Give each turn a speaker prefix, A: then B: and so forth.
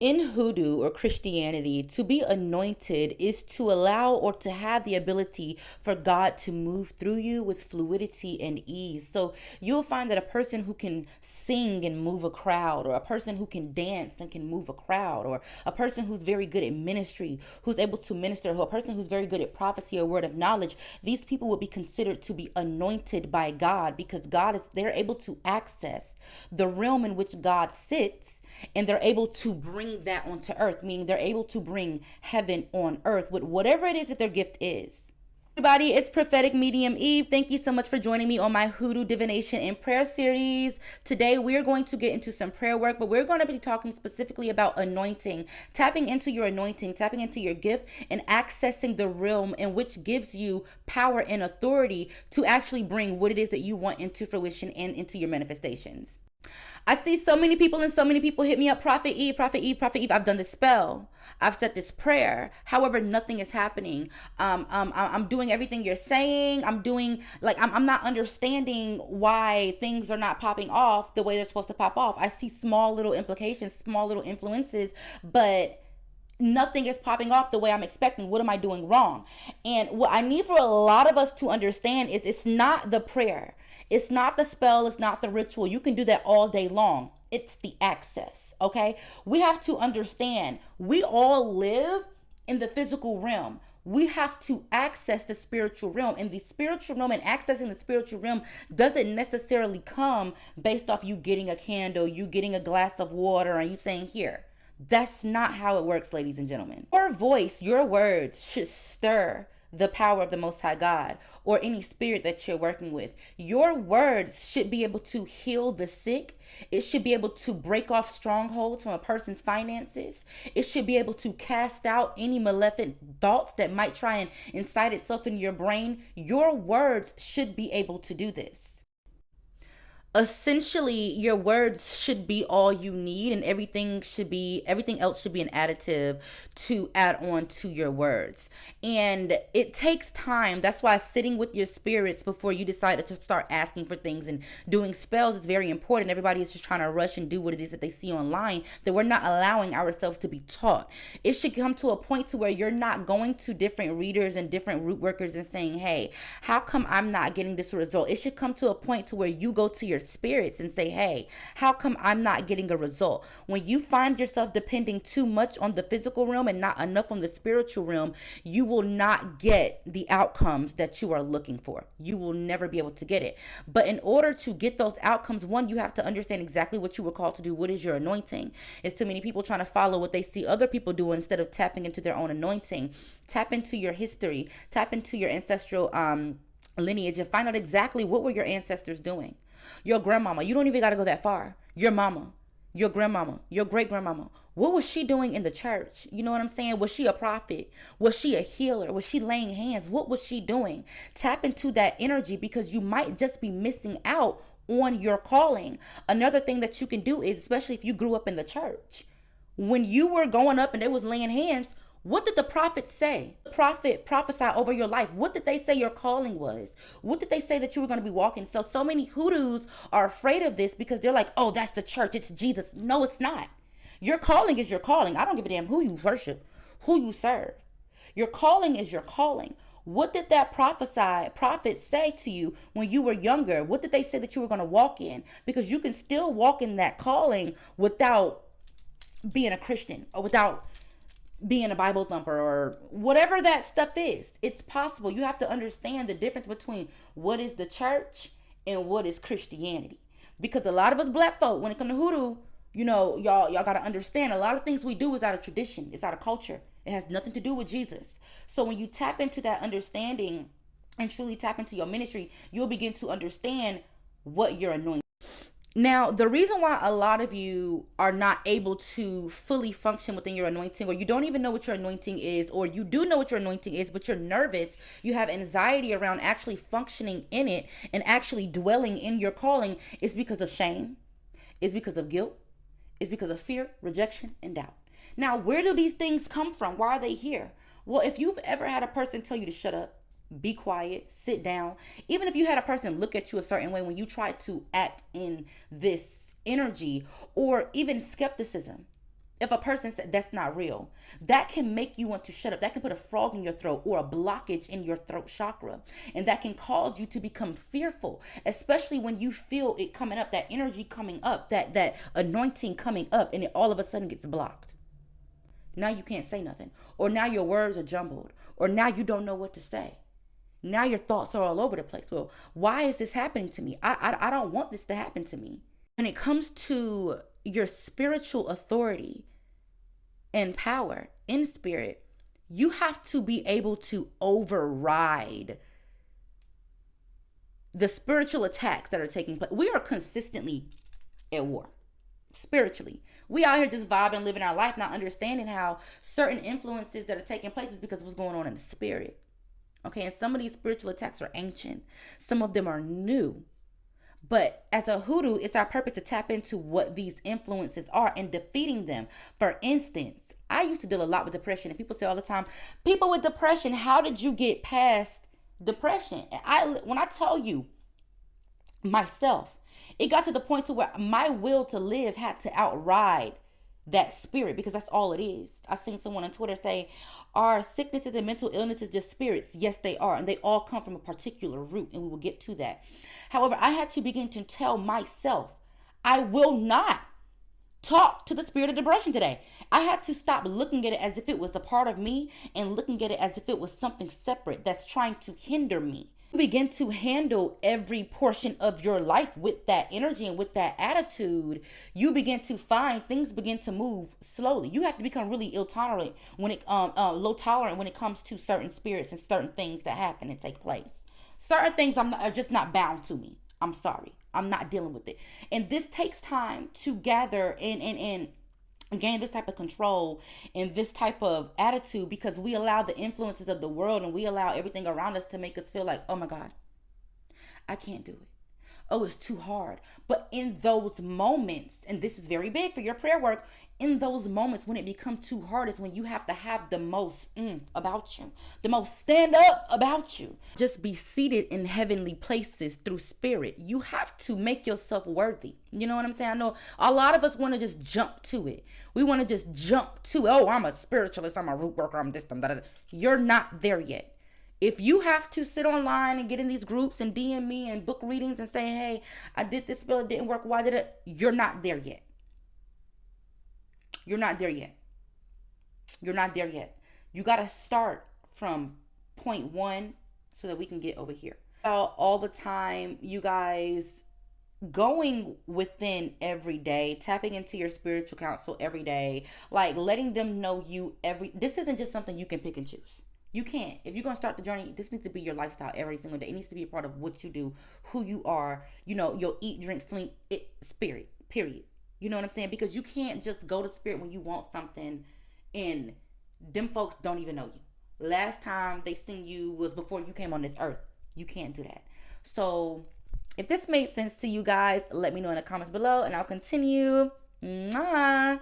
A: In hoodoo or Christianity, to be anointed is to allow or to have the ability for God to move through you with fluidity and ease. So you'll find that a person who can sing and move a crowd, or a person who can dance and can move a crowd, or a person who's very good at ministry, who's able to minister, or a person who's very good at prophecy or word of knowledge, these people will be considered to be anointed by God, because they're able to access the realm in which God sits, and they're able to bring that onto earth, meaning they're able to bring heaven on earth with whatever it is that their gift is. Everybody, it's Prophetic Medium Eve. Thank you so much for joining me on my hoodoo divination and prayer series. Today we're going to get into some prayer work, but we're going to be talking specifically about anointing, tapping into your anointing, tapping into your gift, and accessing the realm in which gives you power and authority to actually bring what it is that you want into fruition and into your manifestations. I see so many people, and so many people hit me up, Prophet Eve, Prophet Eve, Prophet Eve. I've done this spell. I've said this prayer. However, nothing is happening. I'm doing everything you're saying. I'm not understanding why things are not popping off the way they're supposed to pop off. I see small little implications, small little influences, but nothing is popping off the way I'm expecting. What am I doing wrong? And what I need for a lot of us to understand is it's not the prayer. It's not the spell, it's not the ritual. You can do that all day long. It's the access, okay? We have to understand we all live in the physical realm. We have to access the spiritual realm. And the spiritual realm and accessing the spiritual realm doesn't necessarily come based off you getting a candle, you getting a glass of water, and you saying, here. That's not how it works, ladies and gentlemen. Your voice, your words should stir the power of the Most High God or any spirit that you're working with. Your words should be able to heal the sick. It should be able to break off strongholds from a person's finances. It should be able to cast out any malevolent thoughts that might try and incite itself in your brain. Your words should be able to do this. Essentially, your words should be all you need, and everything else should be an additive to add on to your words. And it takes time. That's why sitting with your spirits before you decide to start asking for things and doing spells is very important. Everybody is just trying to rush and do what it is that they see online, that we're not allowing ourselves to be taught. It should come to a point to where you're not going to different readers and different root workers and saying, hey, how come I'm not getting this result? It should come to a point to where you go to your spirits and say, hey, how come I'm not getting a result? When you find yourself depending too much on the physical realm and not enough on the spiritual realm, you will not get the outcomes that you are looking for. You will never be able to get it. But in order to get those outcomes, one, you have to understand exactly what you were called to do. What is your anointing? It's too many people trying to follow what they see other people doing instead of tapping into their own anointing. Tap into your history, tap into your ancestral lineage, and find out exactly what were your ancestors doing. Your grandmama, you don't even got to go that far. Your mama, your grandmama, your great grandmama, what was she doing in the church? You know what I'm saying? Was she a prophet? Was she a healer? Was she laying hands? What was she doing? Tap into that energy, because you might just be missing out on your calling. Another thing that you can do is, especially if you grew up in the church, when you were going up and they was laying hands, what did the prophet say? The prophet prophesied over your life. What did they say your calling was? What did they say that you were going to be walking? So many hoodoos are afraid of this because they're like, oh, that's the church. It's Jesus. No, it's not. Your calling is your calling. I don't give a damn who you worship, who you serve. Your calling is your calling. What did that prophet say to you when you were younger? What did they say that you were going to walk in? Because you can still walk in that calling without being a Christian or without being a Bible thumper or whatever that stuff is. It's possible. You have to understand the difference between what is the church and what is Christianity. Because a lot of us black folk, when it comes to hoodoo, y'all got to understand a lot of things we do is out of tradition. It's out of culture. It has nothing to do with Jesus. So when you tap into that understanding and truly tap into your ministry, you'll begin to understand what you're anointed. Now, the reason why a lot of you are not able to fully function within your anointing, or you don't even know what your anointing is, or you do know what your anointing is, but you're nervous, you have anxiety around actually functioning in it and actually dwelling in your calling, is because of shame, is because of guilt, is because of fear, rejection, and doubt. Now, where do these things come from? Why are they here? Well, if you've ever had a person tell you to shut up, be quiet, sit down. Even if you had a person look at you a certain way when you try to act in this energy, or even skepticism. if a person said that's not real, that can make you want to shut up. That can put a frog in your throat or a blockage in your throat chakra. And that can cause you to become fearful, especially when you feel it coming up, that energy coming up, that anointing coming up, and it all of a sudden gets blocked. Now you can't say nothing. Or now your words are jumbled. Or now you don't know what to say. Now your thoughts are all over the place. Well, why is this happening to me? I don't want this to happen to me. When it comes to your spiritual authority and power in spirit, you have to be able to override the spiritual attacks that are taking place. We are consistently at war spiritually. We out here just vibing, living our life, not understanding how certain influences that are taking place is because of what's going on in the spirit. Okay, and some of these spiritual attacks are ancient. Some of them are new. But as a hoodoo, it's our purpose to tap into what these influences are and defeating them. For instance, I used to deal a lot with depression, and people say all the time, people with depression, how did you get past depression? And when I tell you myself, it got to the point to where my will to live had to outride that spirit, because that's all it is. I seen someone on Twitter say, are sicknesses and mental illnesses just spirits? Yes, they are. And they all come from a particular root, and we will get to that. However, I had to begin to tell myself, I will not talk to the spirit of depression today. I had to stop looking at it as if it was a part of me and looking at it as if it was something separate that's trying to hinder me. You begin to handle every portion of your life with that energy and with that attitude, you begin to find things begin to move slowly. You have to become really low tolerant when it comes to certain spirits and certain things that happen and take place. Certain things are just not bound to me. I'm sorry. I'm not dealing with it. And this takes time to gather and gain this type of control and this type of attitude, because we allow the influences of the world and we allow everything around us to make us feel like, oh my God, I can't do it. Oh, it's too hard. But in those moments, and this is very big for your prayer work, in those moments when it becomes too hard is when you have to have the most about you, the most stand up about you. Just be seated in heavenly places through spirit. You have to make yourself worthy. You know what I'm saying? I know a lot of us want to just jump to it. We want to just jump to it. Oh, I'm a spiritualist. I'm a root worker. I'm this, I'm that. You're not there yet. If you have to sit online and get in these groups and DM me and book readings and say, hey, I did this spell, it didn't work, why did it? You're not there yet. You're not there yet. You're not there yet. You got to start from point one so that we can get over here. All the time, you guys, going within every day, tapping into your spiritual counsel every day, like letting them know this isn't just something you can pick and choose. You can't. If you're going to start the journey, this needs to be your lifestyle every single day. It needs to be a part of what you do, who you are, you'll eat, drink, sleep, spirit, period. You know what I'm saying? Because you can't just go to spirit when you want something and them folks don't even know you. Last time they seen you was before you came on this earth. You can't do that. So if this made sense to you guys, let me know in the comments below and I'll continue. Mwah.